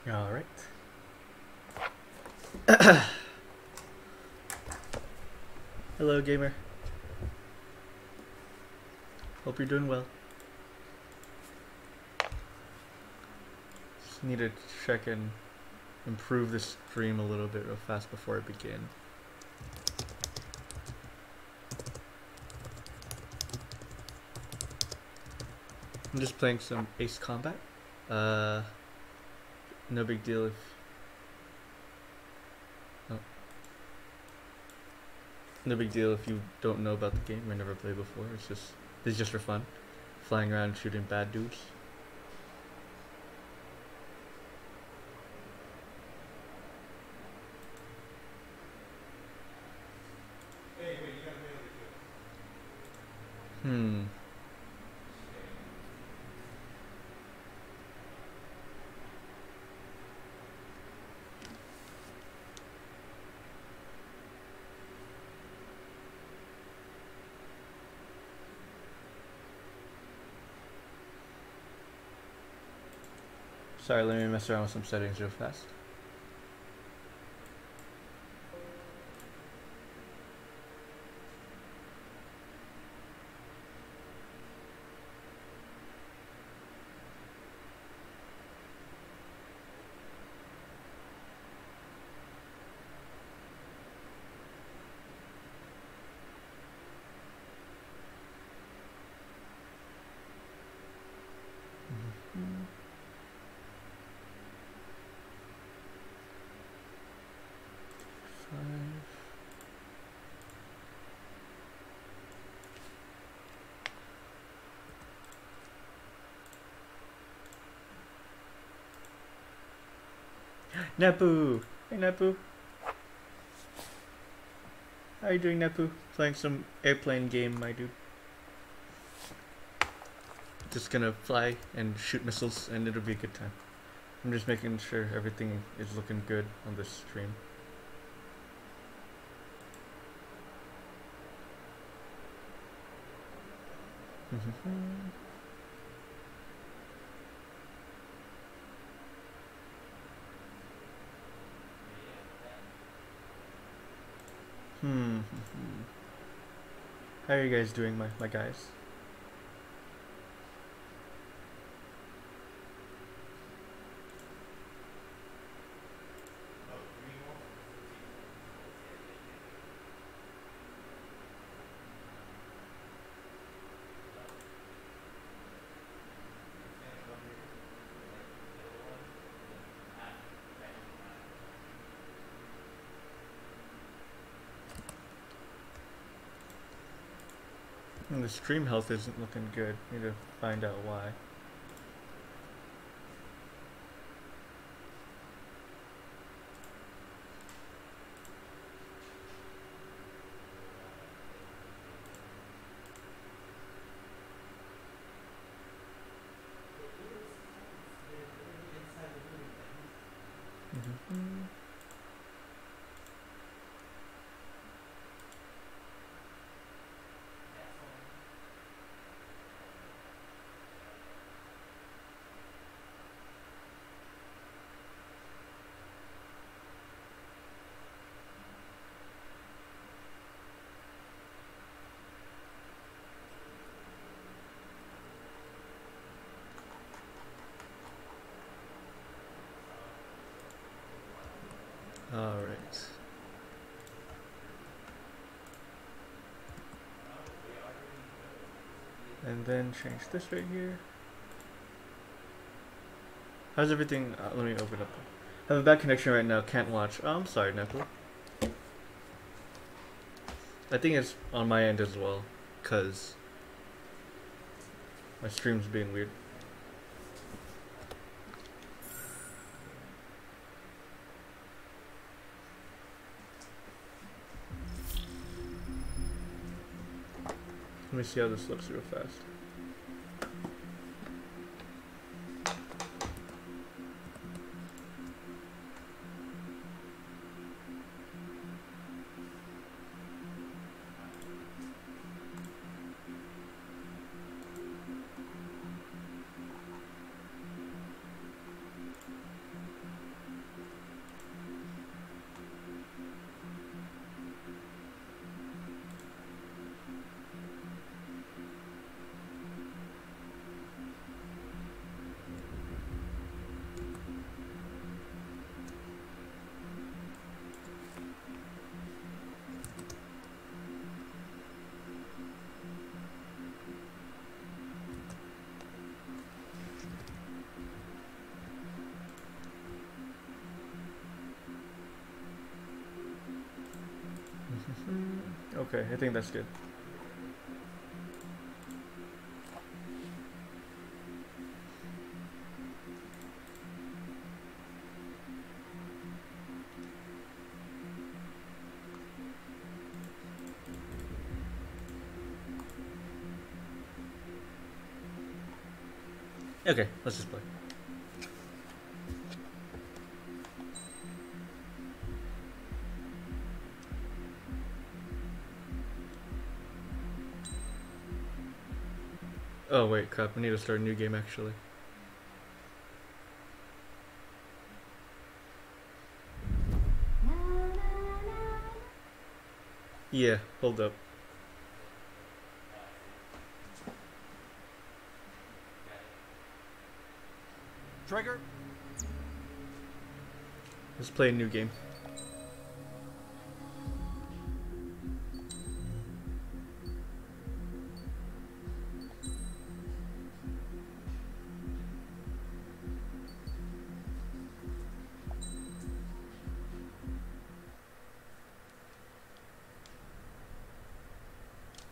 All right. Hello, gamer. Hope you're doing well. Just need to check and improve the stream a little bit real fast before I begin. I'm just playing some Ace Combat. No big deal if... Oh. No big deal if you don't know about the game or never played before. It's just for fun. Flying around shooting bad dudes. Hmm. Sorry, let me mess around with some settings real fast. Nepu! Hey Nepu! How are you doing, Nepu? Playing some airplane game, my dude. Just gonna fly and shoot missiles and it'll be a good time. I'm just making sure everything is looking good on this stream. How are you guys doing, my guys? The stream health isn't looking good. Need to find out why. Alright. And then change this right here. How's everything? Let me open up. I have a bad connection right now. Can't watch. Oh, I'm sorry, Neko. I think it's on my end as well, cause my stream's being weird. Let me see how this looks real fast. Okay, I think that's good. Okay, let's just play. Oh wait, crap, we need to start a new game actually. Yeah, hold up. Trigger. Let's play a new game.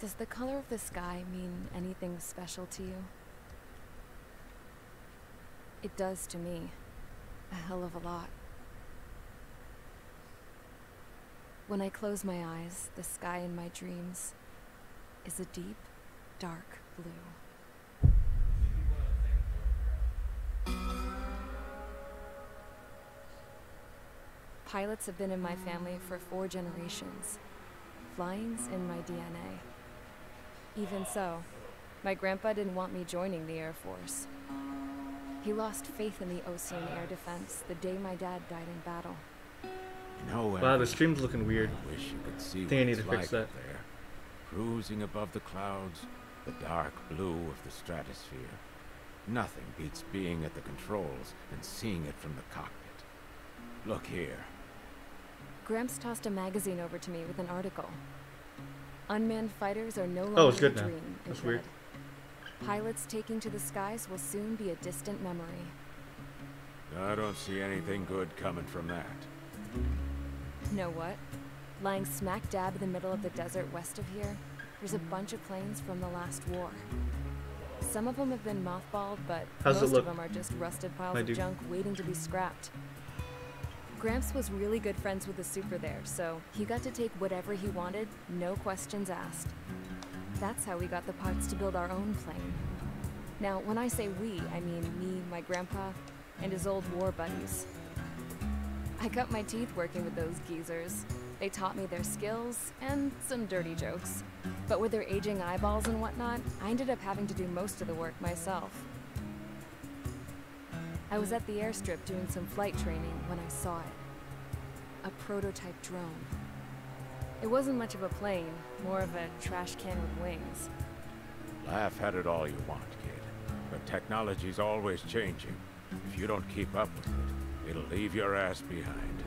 Does the color of the sky mean anything special to you? It does to me. A hell of a lot. When I close my eyes, the sky in my dreams is a deep, dark blue. Pilots have been in my family for 4 generations. Flying's in my DNA. Even so, my grandpa didn't want me joining the Air Force. He lost faith in the Ocean Air Defense the day my dad died in battle. You know, Wow, the stream's looking weird. I wish you could see I think I what need it's to fix like that. up there. Cruising above the clouds, the dark blue of the stratosphere. Nothing beats being at the controls and seeing it from the cockpit. Look here. Gramps tossed a magazine over to me with an article. Unmanned fighters are no Oh, longer it's good a now. dream. it That's weird. read. Pilots taking to the skies will soon be a distant memory. I don't see anything good coming from that. Know what? Lying smack dab in the middle of the desert west of here, there's a bunch of planes from the last war. Some of them have been mothballed, but How's it most look, of them are just rusted piles my of dude? junk waiting to be scrapped. Gramps was really good friends with the super there, so he got to take whatever he wanted, no questions asked. That's how we got the parts to build our own plane. Now, when I say we, I mean me, my grandpa, and his old war buddies. I cut my teeth working with those geezers. They taught me their skills, and some dirty jokes. But with their aging eyeballs and whatnot, I ended up having to do most of the work myself. I was at the airstrip doing some flight training when I saw it. A prototype drone. It wasn't much of a plane, more of a trash can with wings. Laugh at it all you want, kid. But technology's always changing. If you don't keep up with it, it'll leave your ass behind.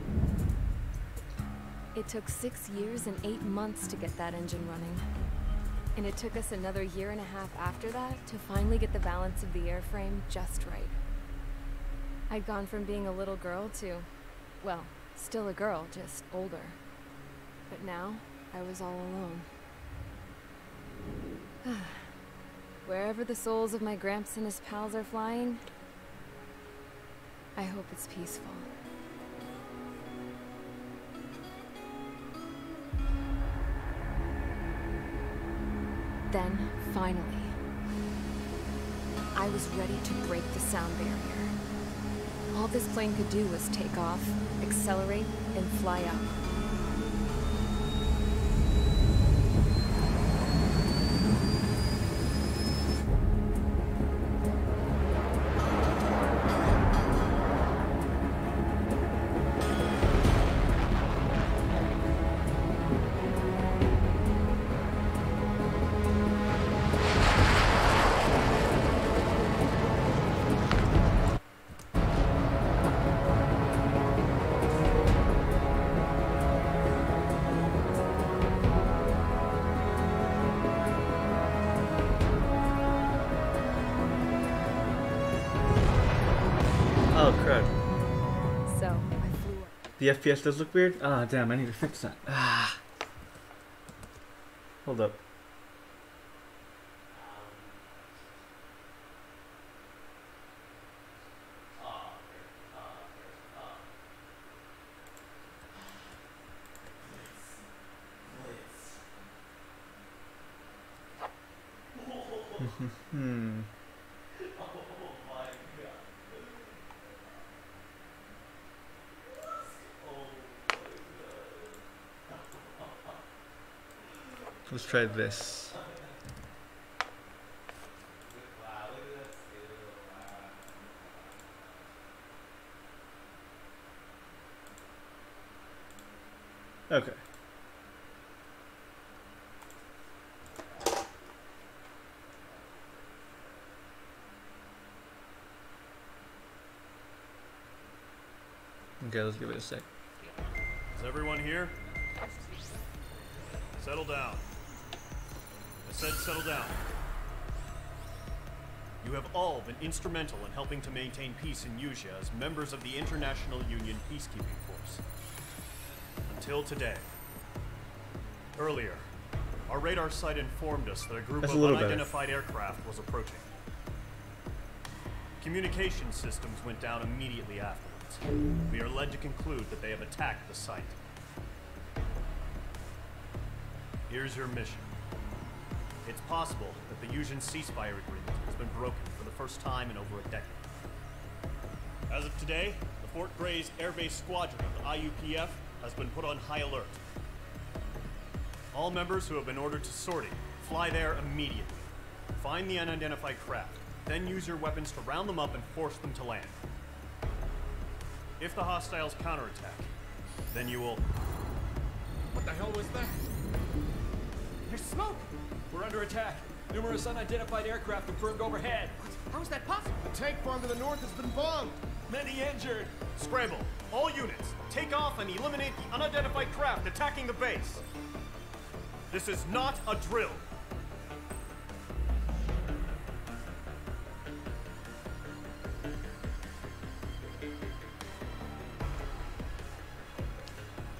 It took 6 years and 8 months to get that engine running. And it took us another 1.5 years after that to finally get the balance of the airframe just right. I'd gone from being a little girl to, well, still a girl, just older. But now, I was all alone. Wherever the souls of my Gramps and his pals are flying, I hope it's peaceful. Then, finally, I was ready to break the sound barrier. All this plane could do was take off, accelerate, and fly up. Oh crap. So, I flew up. The FPS does look weird? Ah, damn, I need to fix that. Ah. Hold up. Hmm. Let's try this. Okay. Okay, let's give it a sec. Is everyone here? Settle down. I said settle down. You have all been instrumental in helping to maintain peace in Yuzia as members of the International Union Peacekeeping Force. Until today. Earlier, our radar site informed us that a group of unidentified aircraft was approaching. Communication systems went down immediately afterwards. We are led to conclude that they have attacked the site. Here's your mission. It's possible that the Yuzhan ceasefire agreement has been broken for the first time in over a decade. As of today, the Fort Grays Air Base Squadron of the IUPF has been put on high alert. All members who have been ordered to sortie, fly there immediately. Find the unidentified craft, then use your weapons to round them up and force them to land. If the hostiles counterattack, then you will... What the hell was that? There's smoke! We're under attack. Numerous unidentified aircraft confirmed overhead. How is that possible? The tank farm to the north has been bombed. Many injured. Scramble! All units, take off and eliminate the unidentified craft attacking the base. This is not a drill.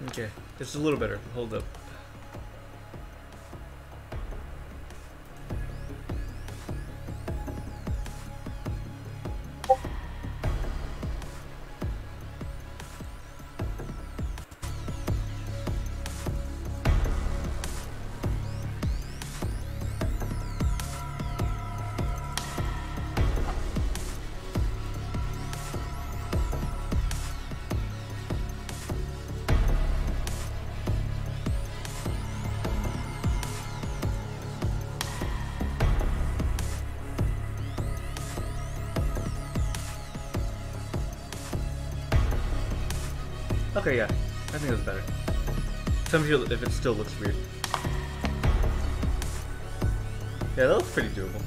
Okay, this is a little better. Hold up. Okay, yeah. I think that's better. Tell me if it still looks weird. Yeah, that looks pretty doable.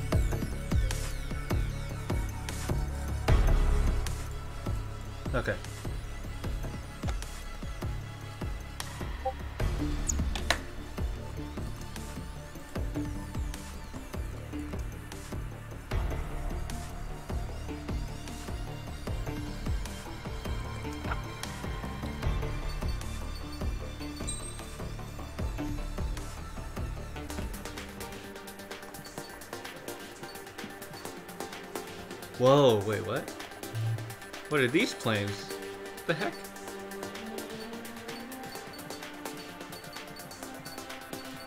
Okay. Whoa, wait, what? What are these planes? What the heck?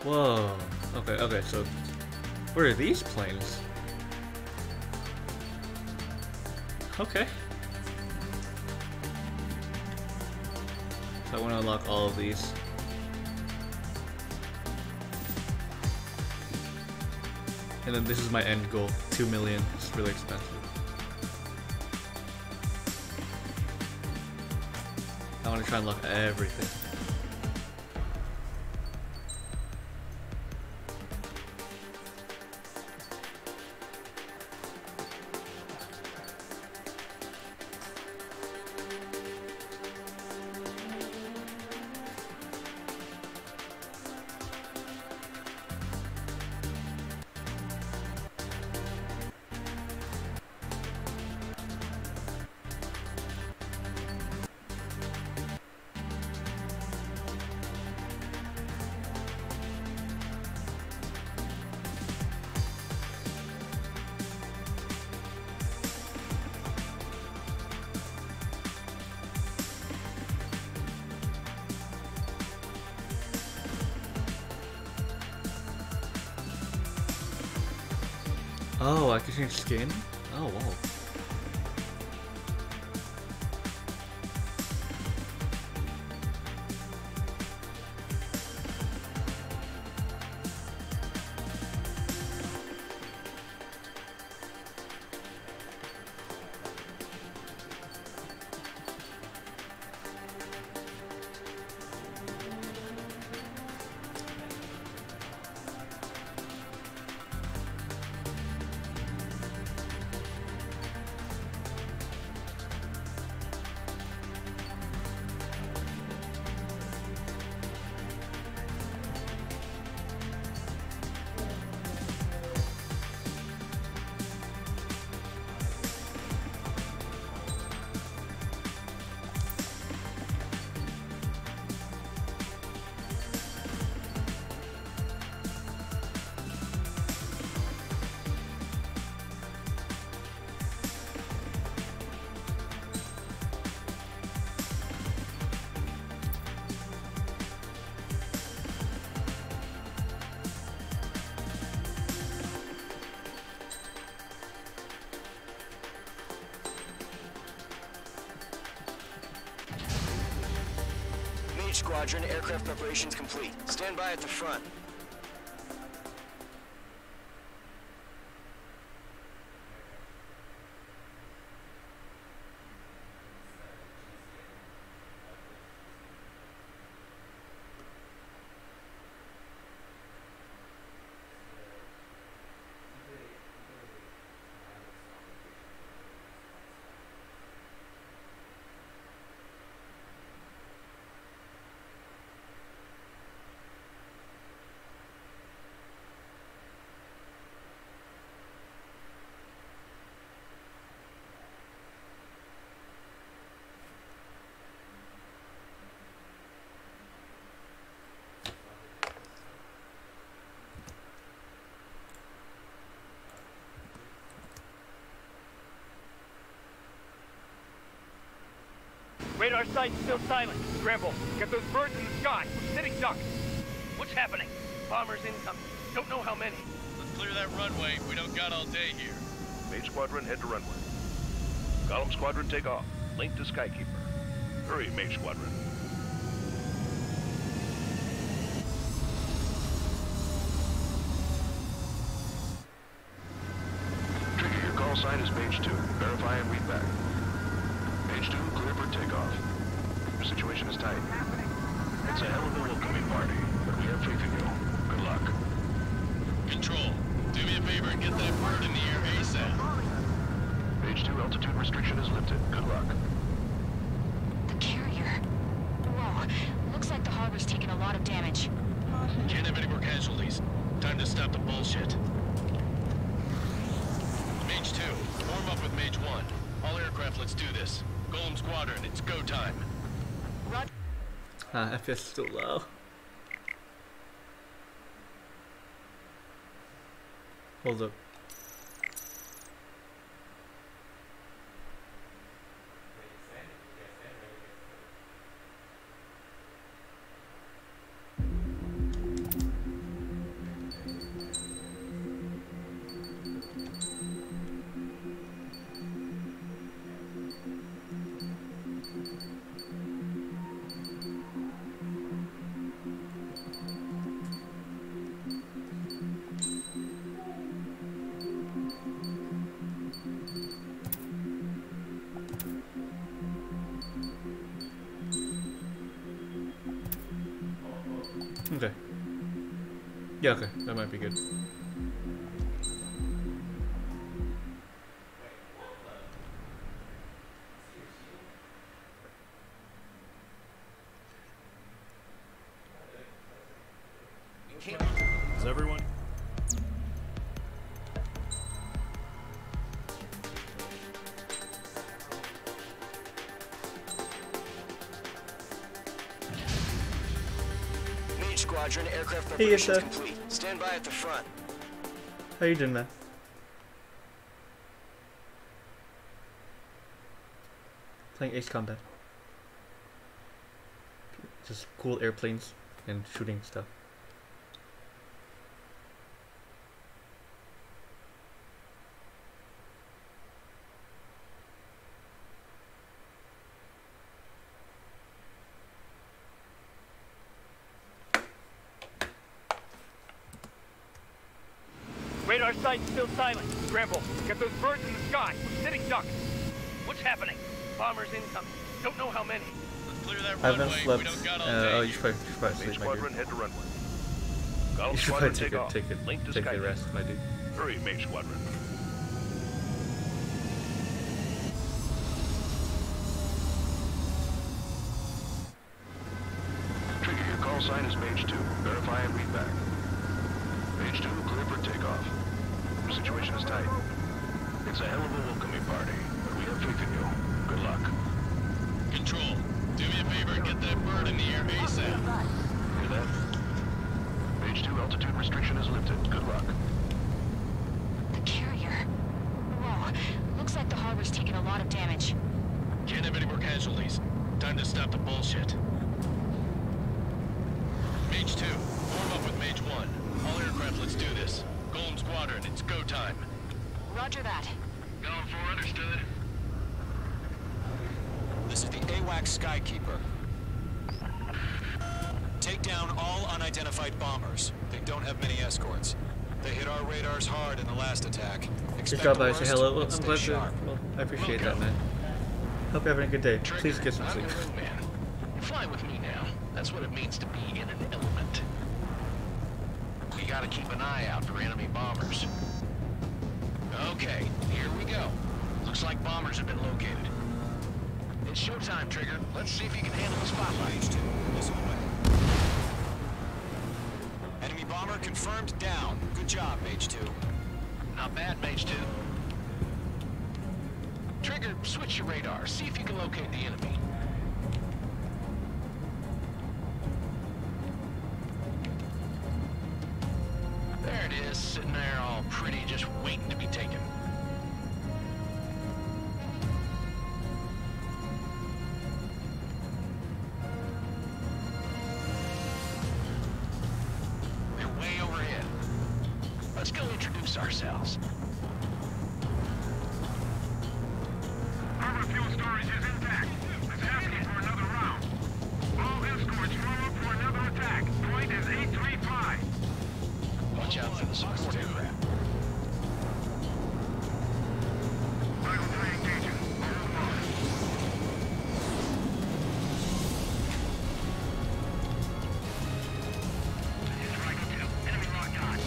Whoa. Okay, so what are these planes? Okay. So I want to unlock all of these. And then this is my end goal, 2 million. It's really expensive. I want to try and unlock everything. Oh, I can change skin? Oh, wow. Squadron, aircraft preparations complete. Stand by at the front. Radar site's still silent. Scramble. Get those birds in the sky. We're sitting ducks. What's happening? Bombers incoming. Don't know how many. Let's clear that runway. We don't got all day here. Mage Squadron, head to runway. Column Squadron, take off. Link to Skykeeper. Hurry, Mage Squadron. Trigger, your call sign is Mage 2. Verify and read back. Mage 2, clear for takeoff. Your situation is tight. It's a hell of a welcoming party, but we have faith in you. Good luck. Control, do me a favor and get that bird in the air ASAP. Mage 2, altitude restriction is lifted. Good luck. The carrier. Whoa, looks like the harbor's taken a lot of damage. Can't have any more casualties. Time to stop the bullshit. Mage 2, form up with Mage 1. All aircraft, let's do this. Golem Squadron, it's go time. FPS is still low. Hold up. Okay. Yeah, okay. That might be good. Is everyone? Squadron, aircraft Hey, preparations Yasha. complete. Stand by at the front. How you doing, man? Playing Ace Combat. Just cool airplanes and shooting stuff. Our side's still silent. Scramble. Get those birds in the sky. We're sitting ducks. What's happening? Bombers incoming. Don't know how many. Let's clear that I haven't runway. slept. We don't got all Oh, day. you should probably sleep, my Squadron, dude. head to runway. You Golem should Squadron, probably take off. Link to take a Skynet. rest, my dude. Hurry, Mage Squadron. Trigger, your call sign is Mage 2. Verify and read back. Mage 2, clear for takeoff. The situation is tight. It's a hell of a welcoming party, but we have faith in you. Good luck. Control, do me a favor and get that bird in the air ASAP. Hear that? Mage 2, altitude restriction is lifted. Good luck. The carrier. Whoa. Looks like the harbor's taking a lot of damage. Can't have any more casualties. Time to stop the bullshit. Mage 2, form up with Mage 1. All aircraft, let's do this. Golem Squadron, it's go time. Roger that. Going for understood. This is the AWACS Skykeeper. Take down all unidentified bombers. They don't have many escorts. They hit our radars hard in the last attack. Just drop by and say hello. Well, and I'm stay glad to. sharp. Well, I appreciate that, man. Hope you're having a good day. Trigger, Please get some I'm sleep. your wingman. You're flying with me now. That's what it means to be in an element. You gotta keep an eye out for enemy bombers. Okay, here we go. Looks like bombers have been located. It's showtime, Trigger. Let's see if you can handle the spotlight. Mage 2, this way. Enemy bomber confirmed down. Good job, Mage 2. Not bad, Mage 2. Trigger, switch your radar. See if you can locate the enemy. There it is, sitting there all pretty, just waiting to be taken. They're way overhead. Let's go introduce ourselves. Harbor fuel storage is intact. It's asking for another round. All escorts form up for another attack. Point is 835. Watch out for the support aircraft. Vital 3 engaging. Hold on. Strike 2. Enemy locked on.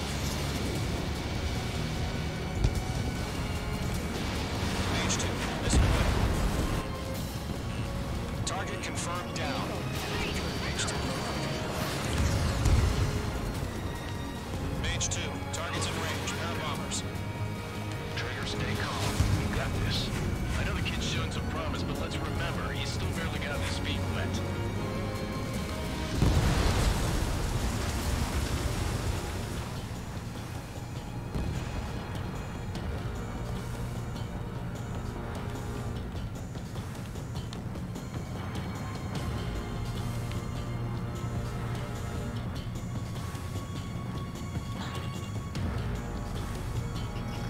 Mage 2, this way. Target confirmed down. Mage 2. Mage 2, target's in range. Pair of bombers. Trigger, stay calm. We got this. I know the kid's showing some promise, but let's remember, he's still barely got his feet wet.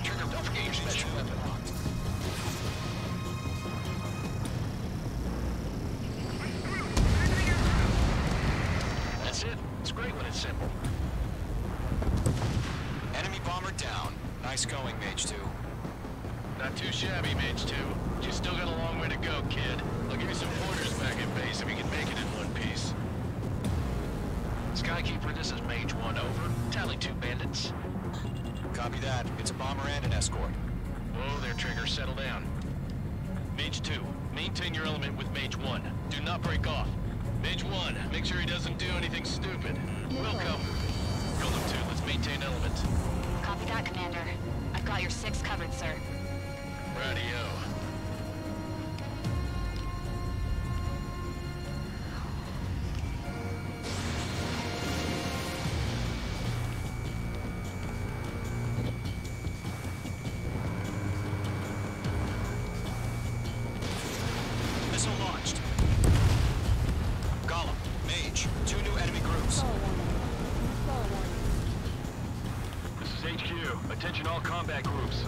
Trigger, don't forget your special weapon. That's it. It's great when it's simple. Enemy bomber down. Nice going, Mage 2. Not too shabby, Mage 2. But you still got a long way to go, kid. I'll give you some pointers back in base if you can make it in one piece. Skykeeper, this is Mage 1, over. Tally 2 bandits. Copy that. It's a bomber and an escort. Whoa there, Trigger. Settle down. Mage 2, maintain your element with Mage 1. Do not break off. Mage 1, make sure he doesn't do anything stupid. Welcome. Golem 2, let's maintain element. Copy that, Commander. I've got your 6 covered, sir. Radio. Missile launched. Golem, Mage, 2 new enemy groups. This is HQ. Attention all combat groups.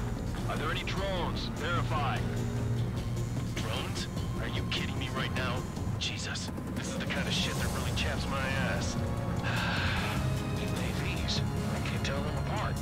Are there any drones? Verify. Drones? Are you kidding me right now? Jesus, this is the kind of shit that really chaps my ass. UAVs. I can't tell them apart.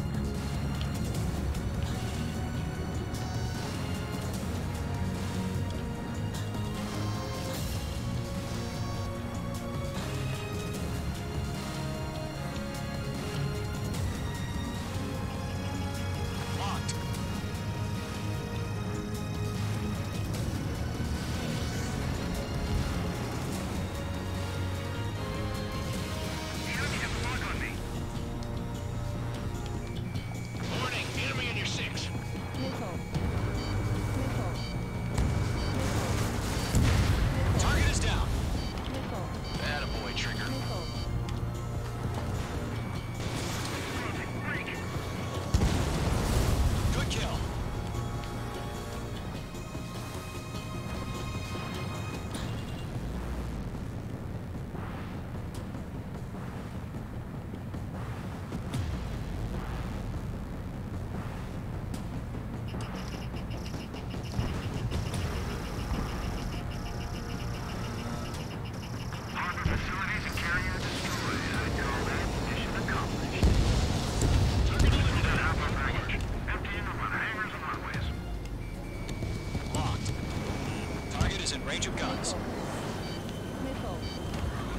is in range of guns.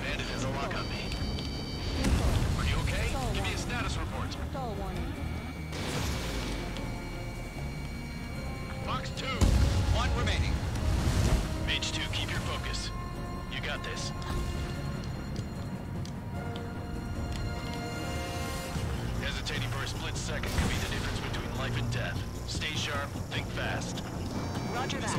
Bandit has a lock on me. Are you okay? Give me a status report. Fox 2. 1 remaining. Mage 2, keep your focus. You got this. Hesitating for a split second could be the difference between life and death. Stay sharp, think fast. Roger that.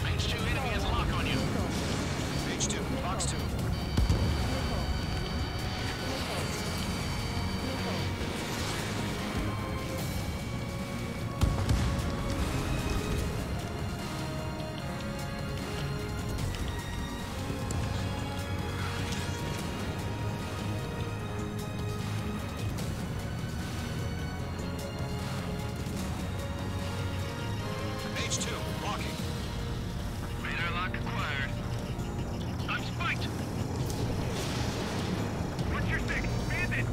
Mage 2, enemy has a lock on you. Mage 2, Fox 2. Mage 2, walking. Radar lock acquired. I'm spiked! What's your fix? Bandit!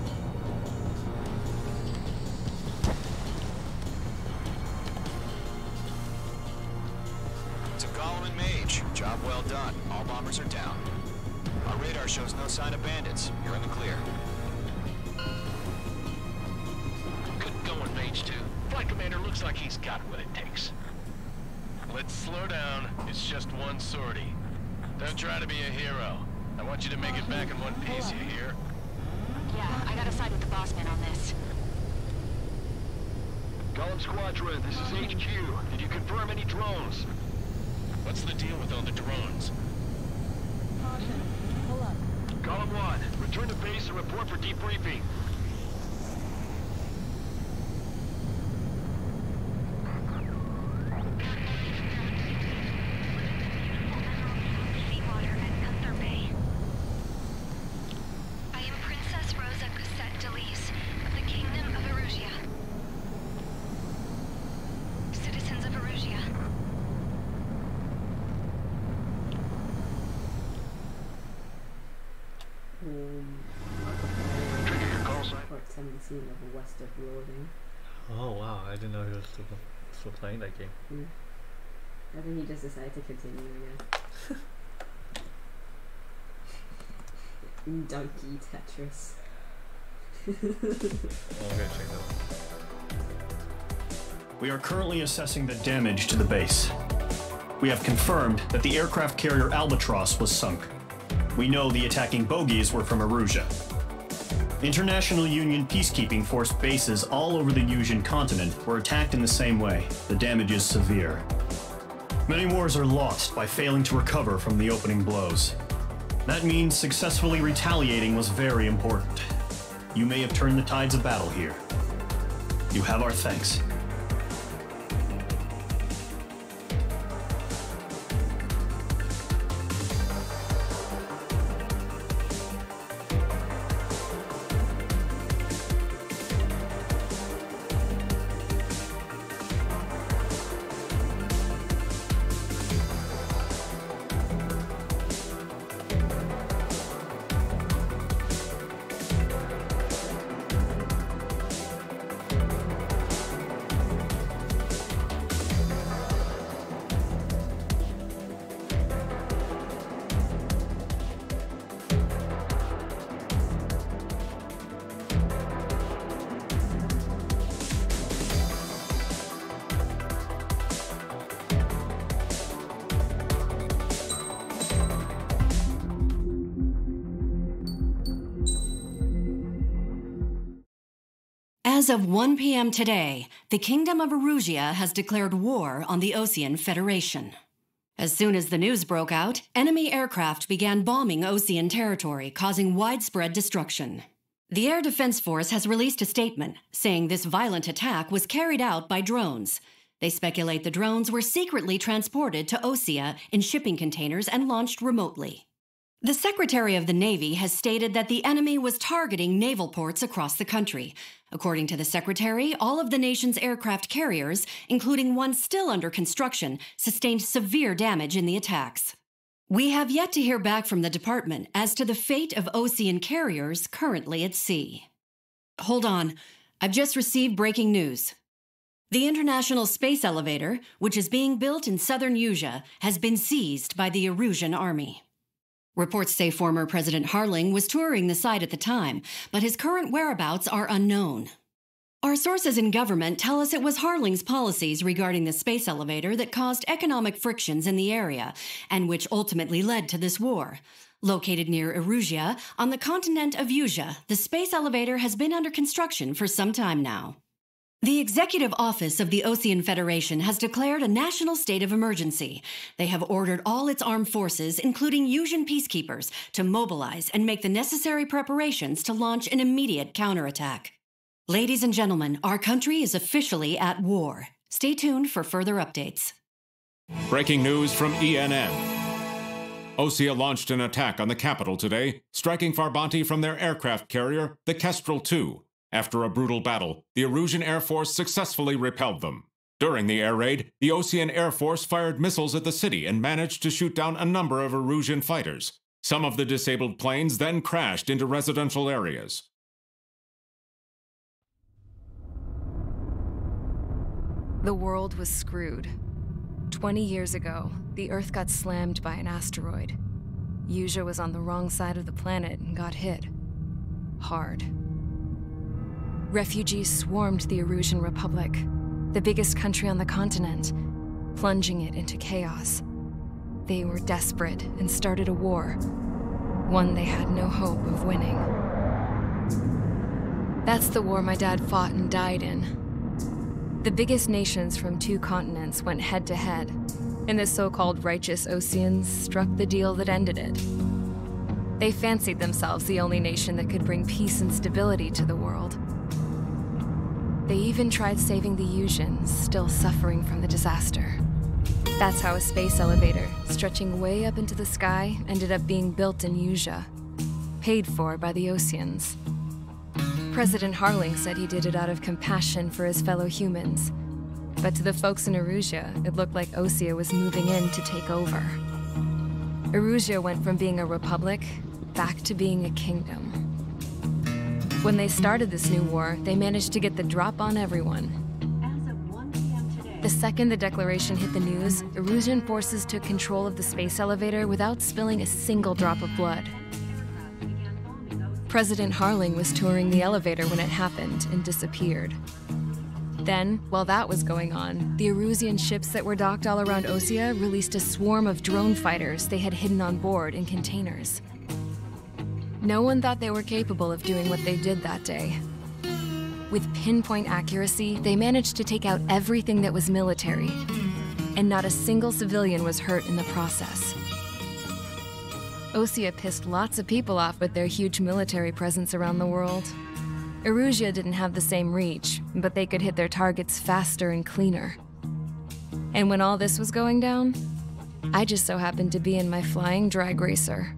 To Golem and Mage, job well done. All bombers are down. Our radar shows no sign of bandits. You're in the clear. Good going, Mage 2. Flight Commander looks like he's got what it takes. Let's slow down. It's just one sortie. Don't try to be a hero. I want you to make it back in one piece, you hear? Yeah, I gotta side with the boss man on this. Golem Squadron, this is HQ. Did you confirm any drones? What's the deal with all the drones? Golem 1, return to base and report for debriefing. Seawater at Gunther Bay. I am Princess Rosa Cassette Delise of the Kingdom of Erusia. Citizens of Erusia. Trigger your call sign. Part 17 of West of Loading. Oh wow, I didn't know he was still playing that game. I think he just decided to continue again. Donkey Tetris. Oh, I'm gonna check that out. We are currently assessing the damage to the base. We have confirmed that the aircraft carrier Albatross was sunk. We know the attacking bogies were from Erusia. International Union peacekeeping force bases all over the Yusian continent were attacked in the same way. The damage is severe. Many wars are lost by failing to recover from the opening blows. That means successfully retaliating was very important. You may have turned the tides of battle here. You have our thanks. As of 1 p.m. today, the Kingdom of Erusia has declared war on the Osean Federation. As soon as the news broke out, enemy aircraft began bombing Osean territory, causing widespread destruction. The Air Defense Force has released a statement saying this violent attack was carried out by drones. They speculate the drones were secretly transported to Osea in shipping containers and launched remotely. The Secretary of the Navy has stated that the enemy was targeting naval ports across the country. According to the Secretary, all of the nation's aircraft carriers, including one still under construction, sustained severe damage in the attacks. We have yet to hear back from the department as to the fate of Osean carriers currently at sea. Hold on. I've just received breaking news. The International Space Elevator, which is being built in southern Usea, has been seized by the Erusian army. Reports say former President Harling was touring the site at the time, but his current whereabouts are unknown. Our sources in government tell us it was Harling's policies regarding the space elevator that caused economic frictions in the area, and which ultimately led to this war. Located near Erusea, on the continent of Usea, the space elevator has been under construction for some time now. The Executive Office of the Osean Federation has declared a national state of emergency. They have ordered all its armed forces, including Usean peacekeepers, to mobilize and make the necessary preparations to launch an immediate counterattack. Ladies and gentlemen, our country is officially at war. Stay tuned for further updates. Breaking news from ENN. Osea launched an attack on the capital today, striking Farbanti from their aircraft carrier, the Kestrel II. After a brutal battle, the Erusian Air Force successfully repelled them. During the air raid, the Osean Air Force fired missiles at the city and managed to shoot down a number of Erusian fighters. Some of the disabled planes then crashed into residential areas. The world was screwed. 20 years ago, the Earth got slammed by an asteroid. Usea was on the wrong side of the planet and got hit. Hard. Refugees swarmed the Erusian Republic, the biggest country on the continent, plunging it into chaos. They were desperate and started a war, one they had no hope of winning. That's the war my dad fought and died in. The biggest nations from 2 continents went head-to-head, and the so-called righteous Oseans struck the deal that ended it. They fancied themselves the only nation that could bring peace and stability to the world. They even tried saving the Useans, still suffering from the disaster. That's how a space elevator, stretching way up into the sky, ended up being built in Usea, paid for by the Oseans. President Harling said he did it out of compassion for his fellow humans, but to the folks in Erusea, it looked like Osea was moving in to take over. Erusea went from being a republic back to being a kingdom. When they started this new war, they managed to get the drop on everyone. As of 1 p.m. today, The second the declaration hit the news, Erusian forces took control of the space elevator without spilling a single drop of blood. President Harling was touring the elevator when it happened and disappeared. Then, while that was going on, the Erusian ships that were docked all around Osea released a swarm of drone fighters they had hidden on board in containers. No one thought they were capable of doing what they did that day. With pinpoint accuracy, they managed to take out everything that was military, and not a single civilian was hurt in the process. Osea pissed lots of people off with their huge military presence around the world. Erusea didn't have the same reach, but they could hit their targets faster and cleaner. And when all this was going down, I just so happened to be in my flying drag racer.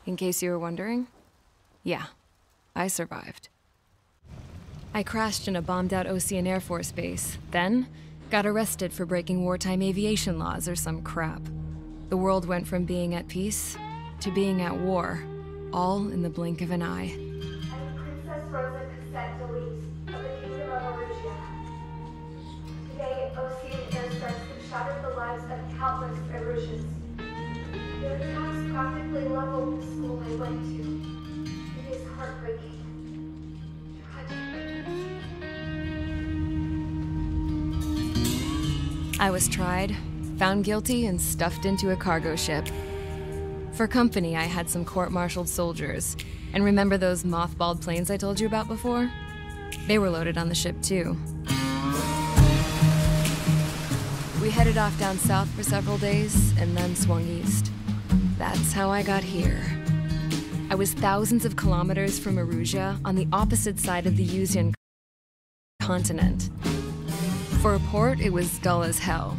In case you were wondering, yeah, I survived. I crashed in a bombed-out Osean Air Force base, then got arrested for breaking wartime aviation laws or some crap. The world went from being at peace to being at war, all in the blink of an eye. Princess Rosa Cassette Delete of the Kingdom of Erusea. Today, Osean airstrikes have shattered the lives of countless Erusians. Their attacks practically leveled the school I went to. It is heartbreaking. I was tried, found guilty, and stuffed into a cargo ship. For company, I had some court-martialed soldiers. And remember those mothballed planes I told you about before? They were loaded on the ship, too. We headed off down south for several days, and then swung east. That's how I got here. I was thousands of kilometers from Erusia on the opposite side of the Yuzian continent. For a port, it was dull as hell.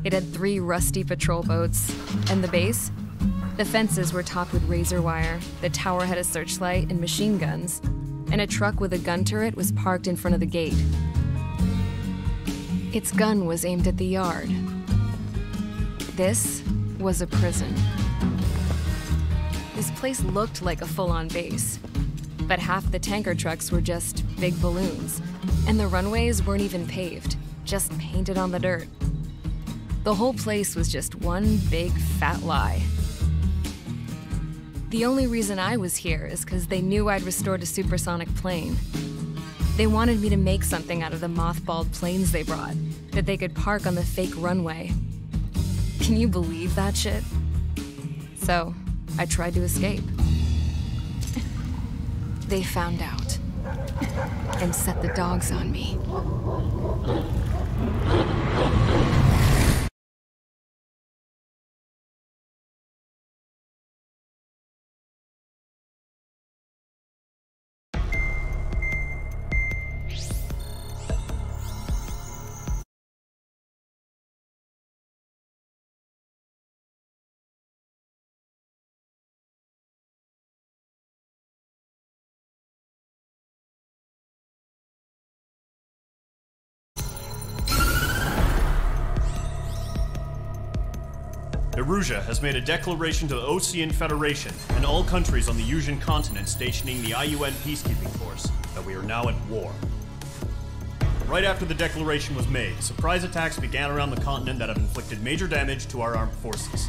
It had 3 rusty patrol boats, and the base? The fences were topped with razor wire, the tower had a searchlight and machine guns, and a truck with a gun turret was parked in front of the gate. Its gun was aimed at the yard. This was a prison. This place looked like a full-on base, but half the tanker trucks were just big balloons, and the runways weren't even paved, just painted on the dirt. The whole place was just one big fat lie. The only reason I was here is because they knew I'd restored a supersonic plane. They wanted me to make something out of the mothballed planes they brought, that they could park on the fake runway. Can you believe that shit? So, I tried to escape. They found out and set the dogs on me. Erusia has made a declaration to the Osean Federation and all countries on the Yuzian continent stationing the IUN peacekeeping force that we are now at war. Right after the declaration was made, surprise attacks began around the continent that have inflicted major damage to our armed forces.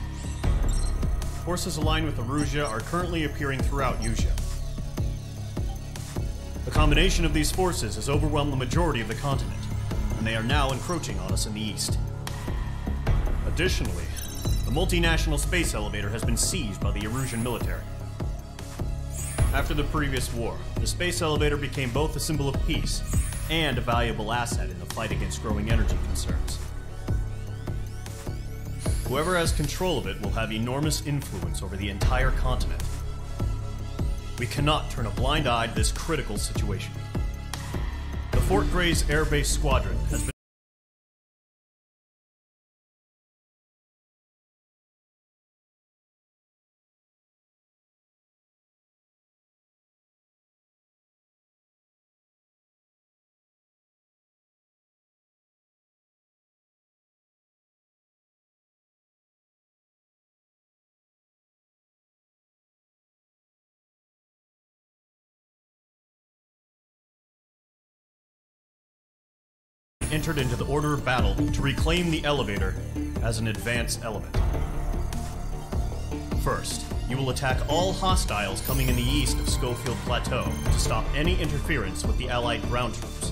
Forces aligned with Erusia are currently appearing throughout Yusia. The combination of these forces has overwhelmed the majority of the continent, and they are now encroaching on us in the east. Additionally, the multinational space elevator has been seized by the Erusian military. After the previous war, the space elevator became both a symbol of peace and a valuable asset in the fight against growing energy concerns. Whoever has control of it will have enormous influence over the entire continent. We cannot turn a blind eye to this critical situation. The Fort Grays Air Base Squadron has been entered into the order of battle to reclaim the elevator as an advance element. First, you will attack all hostiles coming in the east of Schofield Plateau to stop any interference with the Allied ground troops.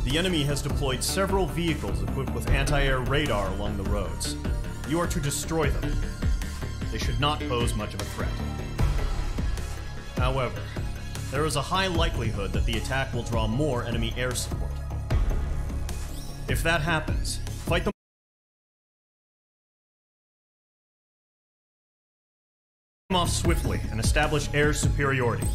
The enemy has deployed several vehicles equipped with anti-air radar along the roads. You are to destroy them. They should not pose much of a threat. However, there is a high likelihood that the attack will draw more enemy air support. If that happens, fight them off swiftly and establish air superiority.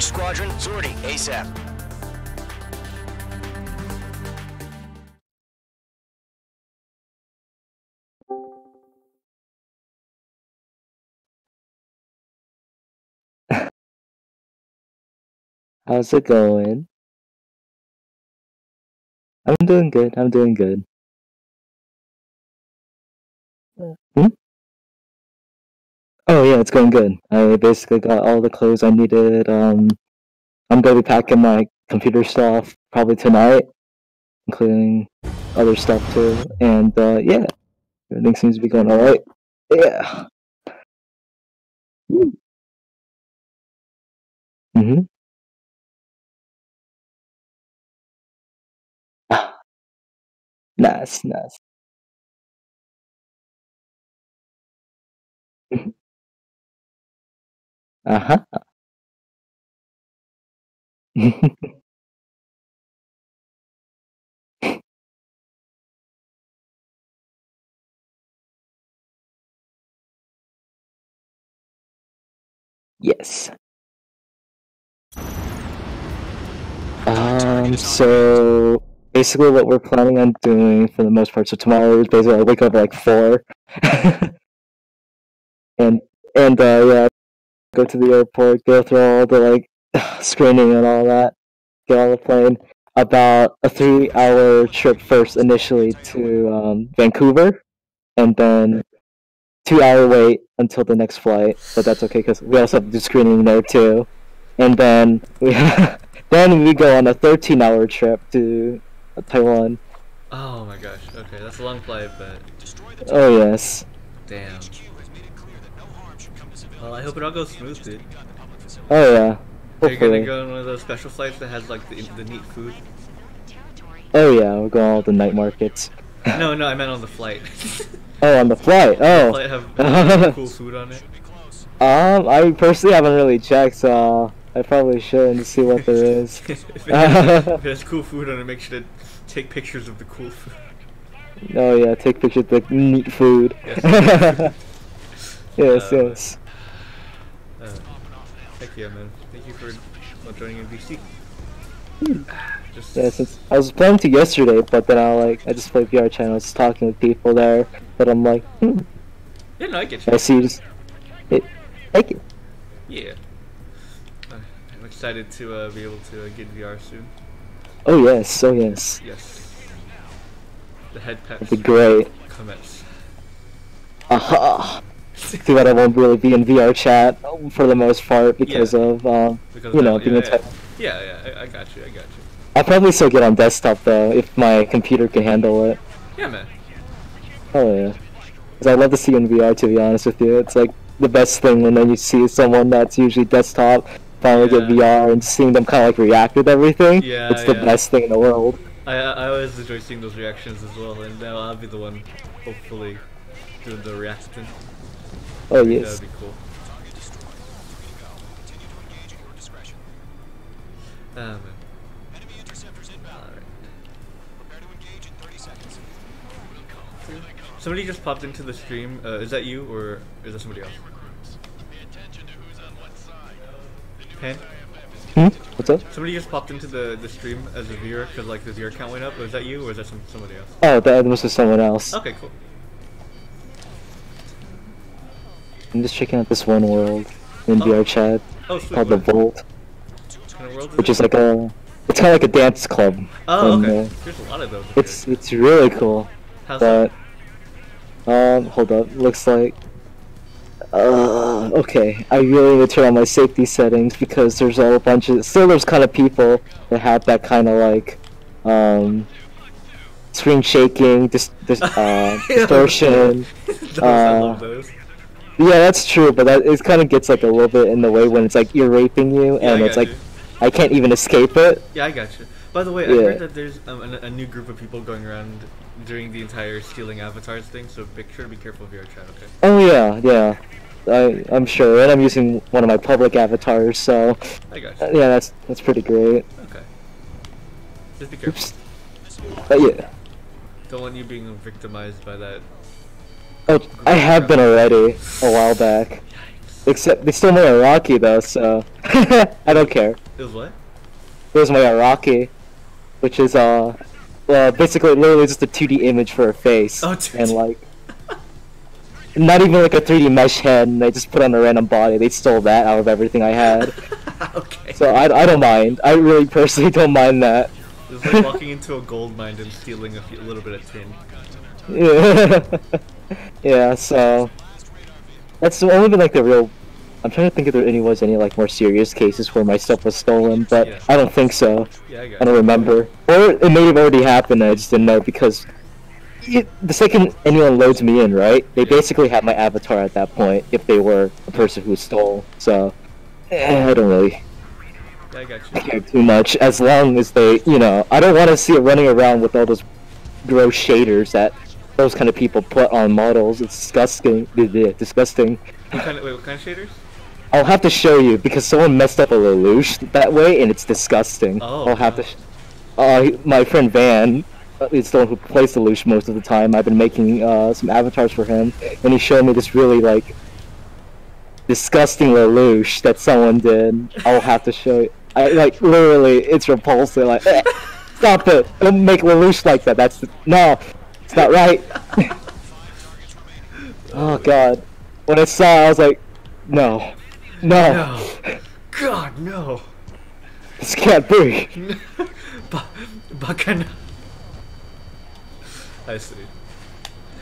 Engage squadron. Zordy, ASAP. How's it going? I'm doing good. I'm doing good. Hmm? Oh yeah, it's going good. I basically got all the clothes I needed. I'm gonna be packing my computer stuff probably tonight, including other stuff too. And yeah, everything seems to be going alright. Yeah. Mm-hmm. Nice, nice. Uh-huh. Yes. So basically what we're planning on doing for the most part, so tomorrow is basically I wake up at like 4 and yeah, go to the airport, go through all the like screening and all that, get on the plane. About a 3-hour trip first initially to Vancouver, and then 2-hour wait until the next flight, but that's okay because we also have to do screening there too. And then we then we go on a 13-hour trip to Taiwan. Oh my gosh. Okay, that's a long flight, but. Oh yes. Damn. Well, I hope it all goes smooth, dude. Oh yeah. Are you gonna Hopefully. go on one of those special flights that has like the neat food? Oh yeah, we're going all the night markets. No, I meant on the flight. Oh, on the flight. Does Oh. the flight have cool food on it? I personally haven't really checked, so I probably should and see what there is. If it has cool food on it, make sure to take pictures of the cool food. Oh yeah, take pictures of the neat food. Yes. Yes. Heck yeah, man. Thank you for joining NBC. Yeah, since I was planning to yesterday, but then I just played VR channel, I was talking with people there, but I'm like, Yeah, no, I get you. I see just thank you. Yeah. I'm excited to be able to get VR soon. Oh yes, oh yes. Yes. The head pets. That'd be great. Comments. Aha! Too bad I won't really be in VR chat for the most part because of Because you know, that, being in Taiwan. yeah, I got you. I'll probably still get on desktop though, if my computer can handle it. Yeah, man. Oh yeah. Because I love to see you in VR, to be honest with you. It's like the best thing when then you see someone that's usually desktop finally get VR and seeing them kind of like react with everything. Yeah, it's the best thing in the world. I always enjoy seeing those reactions as well, and now I'll be the one, hopefully, doing the reacting. Oh yes. That'd be cool. Ah man. Somebody just popped into the stream. Is that you or is that somebody else? Pen? What's up? Somebody just popped into the stream as a viewer because like the viewer count went up. Was that you or is that somebody else? Oh, that was just someone else. Okay, cool. I'm just checking out this one world in VR chat sweet, called the Vault, What kind of world is which it? is like it's kind of like a dance club. Oh, and, okay. There's a lot of those. It's really cool. How's but hold up, looks like okay, I really need to turn on my safety settings because there's a whole bunch of there's kind of people that have that kind of like screen shaking, distortion. I love those. Yeah, that's true, but it kind of gets like a little bit in the way when it's like ear raping you, and it's like I can't even escape it. Yeah, I got you. By the way, I heard that there's a new group of people going around during the entire stealing avatars thing, so make sure to be careful of your chat, okay? Oh yeah. I'm sure, and I'm using one of my public avatars, so I got you. yeah, that's pretty great. Okay. Just be careful. Oops. But yeah. Don't want you being victimized by that. Oh, I have been already a while back. Except they stole my Iraqi though, so I don't care. It was what? It was my Iraqi, which is well, basically literally just a 2D image for her face, and like not even like a 3D mesh head, and they just put on a random body. They stole that out of everything I had. Okay. So I don't mind. I really personally don't mind that. It's like walking into a gold mine and stealing a little bit of tin. Yeah. Yeah. So that's only been like the real. I'm trying to think if there was any like more serious cases where my stuff was stolen, but Yeah. I don't think so. Yeah, I got I don't remember, or it may have already happened. And I just didn't know because the second anyone loads me in, right, they basically have my avatar at that point if they were a person who stole. So I don't really Yeah, I got you. care too much as long as they, you know, I don't want to see it running around with all those gross shaders that those kind of people put on models. It's disgusting. Disgusting. What kind of shaders? I'll have to show you because someone messed up a Lelouch that way, and it's disgusting. Oh, I'll have to. My friend Van is the one who plays Lelouch most of the time. I've been making some avatars for him, and he showed me this really like disgusting Lelouch that someone did. I'll have to show you. I like literally, it's repulsive. Like, stop it! Don't make Lelouch like that. No, it's not right. Oh God! When I saw it, I was like, no. No. God, no. This can't be. Bacana. I see.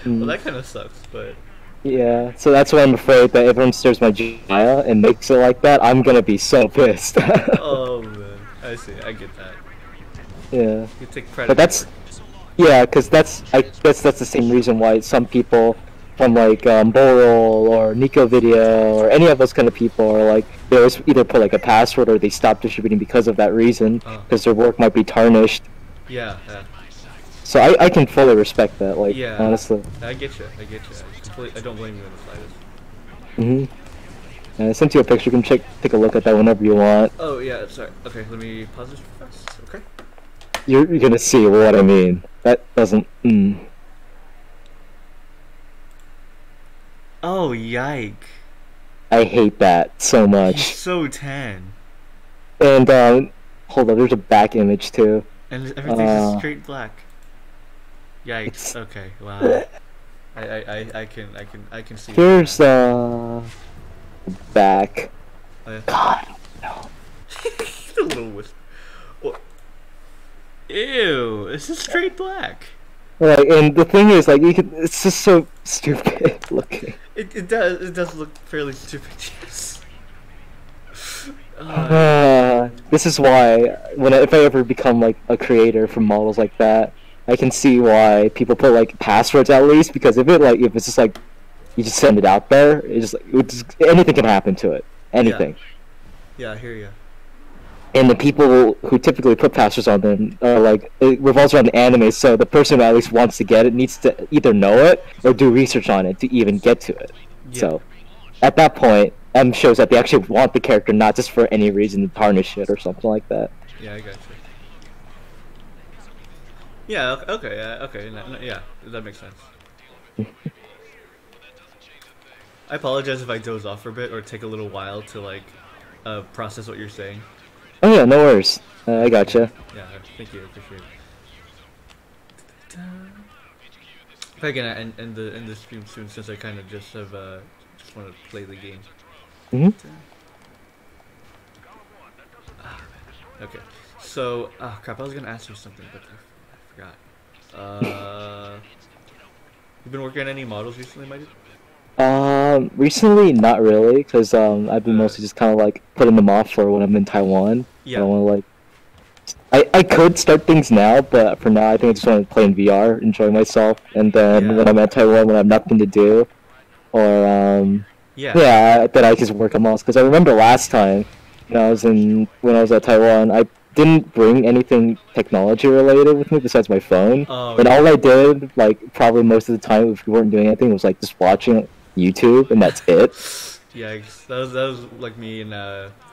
Well, that kind of sucks, but... Yeah, so that's why I'm afraid that if everyone stirs my Jaya and makes it like that, I'm gonna be so pissed. Oh, man. I see. I get that. Yeah. You take credit. But that's... Yeah, because I guess that's the same reason why some people from like Boral or Nico Video or any of those kind of people are like, they always either put like a password or they stop distributing because of that reason, because their work might be tarnished. Yeah, yeah. So I can fully respect that, like, Yeah, honestly. I get you. I don't blame you in the slightest. I sent you a picture. You can take a look at that whenever you want. Oh, yeah, sorry. Okay, let me pause this fast. Okay. You're gonna see what I mean. That doesn't... Oh, yike. I hate that so much. He's so tan. And, hold on, there's a back image too. And everything's just straight black. Yikes. Okay, wow. I can see. Here's, back. God, no. A little wisp. What? Ew, this is straight black. Like, and the thing is, like, it's just so stupid looking. It does look fairly stupid, yes. This is why, if I ever become, like, a creator for models like that, I can see why people put, like, passwords at least, because if it's just, like, you just send it out there, anything can happen to it. Anything. Yeah, I hear you. And the people who typically put passwords on them are like, it revolves around the anime, so the person who at least wants to get it needs to either know it or do research on it to even get to it. Yeah. So, at that point, shows that they actually want the character, not just for any reason to tarnish it or something like that. Yeah, I got you. Yeah, okay, yeah, that makes sense. I apologize if I doze off for a bit or take a little while to, like, process what you're saying. Oh yeah, no worries. I gotcha. Yeah, thank you, appreciate it. If I can end the stream soon, since I kind of just want to play the game. Okay, so crap, I was gonna ask you something, but I forgot. You've been working on any models recently, my dude? Recently, not really, because I've been mostly just kind of like putting them off for when I'm in Taiwan. Yeah. I don't want to I could start things now, but for now, I think I just want to play in VR, enjoy myself, and then when I'm at Taiwan, when I have nothing to do, or then I just work on models. Because I remember last time when I was at Taiwan, I didn't bring anything technology related with me besides my phone, and all I did, like probably most of the time, if we weren't doing anything, was like just watching YouTube, and that's it. Yeah, that was like me in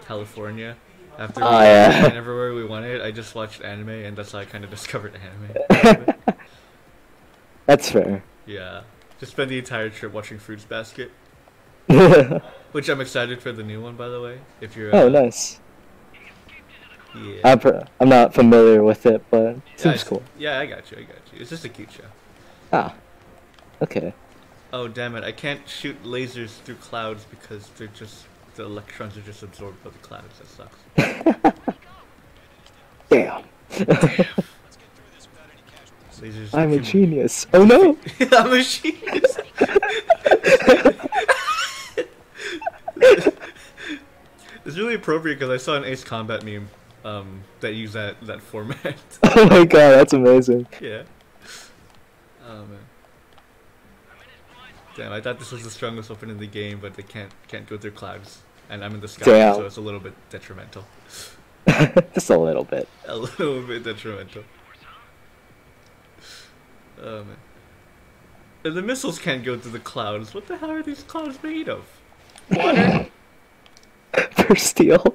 California. After we went everywhere we wanted, I just watched anime, and that's how I kind of discovered anime. That's fair. Yeah, just spent the entire trip watching Fruits Basket. Which I'm excited for the new one, by the way. If you're. Oh, nice. Yeah. I'm not familiar with it, but it seems Yeah, cool. Yeah, I got you. It's just a cute show. Ah. Okay. Oh damn it! I can't shoot lasers through clouds because the electrons are just absorbed by the clouds. That sucks. Damn. Lasers I'm a genius. Oh no! I'm a genius. It's really appropriate because I saw an Ace Combat meme that used that format. Oh my god, that's amazing. Yeah. Oh man. Damn, I thought this was the strongest weapon in the game, but they can't go through clouds, and I'm in the sky, Damn. so it's a little bit detrimental. Just a little bit. A little bit detrimental. Oh man. And the missiles can't go through the clouds. What the hell are these clouds made of? Water? For steel.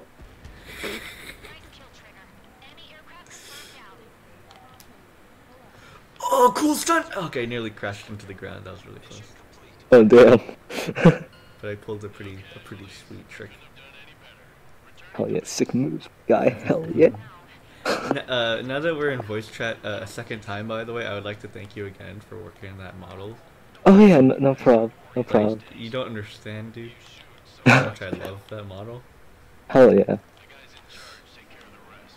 Oh, cool stunt! Okay, nearly crashed into the ground. That was really close. Oh damn. But I pulled a pretty sweet trick. Hell yeah, sick moves, guy. Hell yeah. Now that we're in voice chat a second time, by the way, I would like to thank you again for working on that model. Oh yeah, no problem. No problem. Like, you don't understand, dude. How much I love that model. Hell yeah.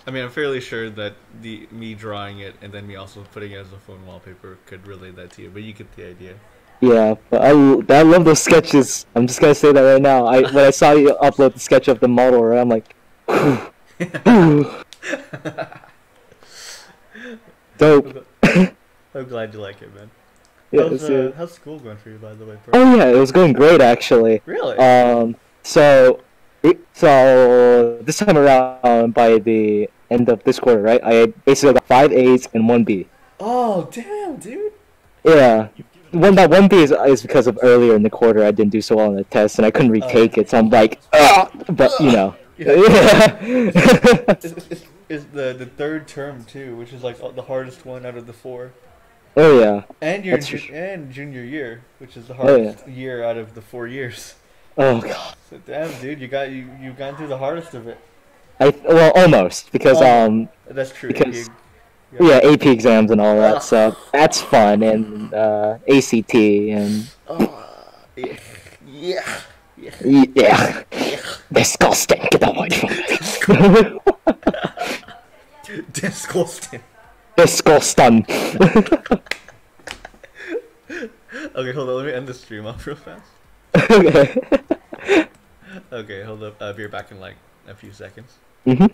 I mean, I'm fairly sure that me drawing it and then me also putting it as a phone wallpaper could relate that to you, but you get the idea. Yeah, but I love those sketches. I'm just gonna say that right now. When I saw you upload the sketch of the model, right, I'm like, dope. I'm glad you like it, man. Yeah, how's school going for you, by the way, bro? Oh yeah, it was going great actually. Really? So this time around, by the end of this quarter, right, I basically got 5 A's and 1 B. Oh damn, dude. Yeah. That 1 B is because of earlier in the quarter I didn't do so well on the test and I couldn't retake it, so I'm like, but you know. Yeah. It's the third term too, which is like the hardest one out of the 4. Oh yeah. And and junior year, which is the hardest year out of the 4 years. Oh god. So damn, dude, you've gone through the hardest of it. Well, almost because That's true. Because yeah, AP exams and all that stuff. That's fun, and ACT and yeah. Disgusting. Get away from me. Disgusting. Disgusting. Okay, hold on. Let me end the stream off real fast. Okay. Okay, hold up. I'll be back in like a few seconds. Mhm.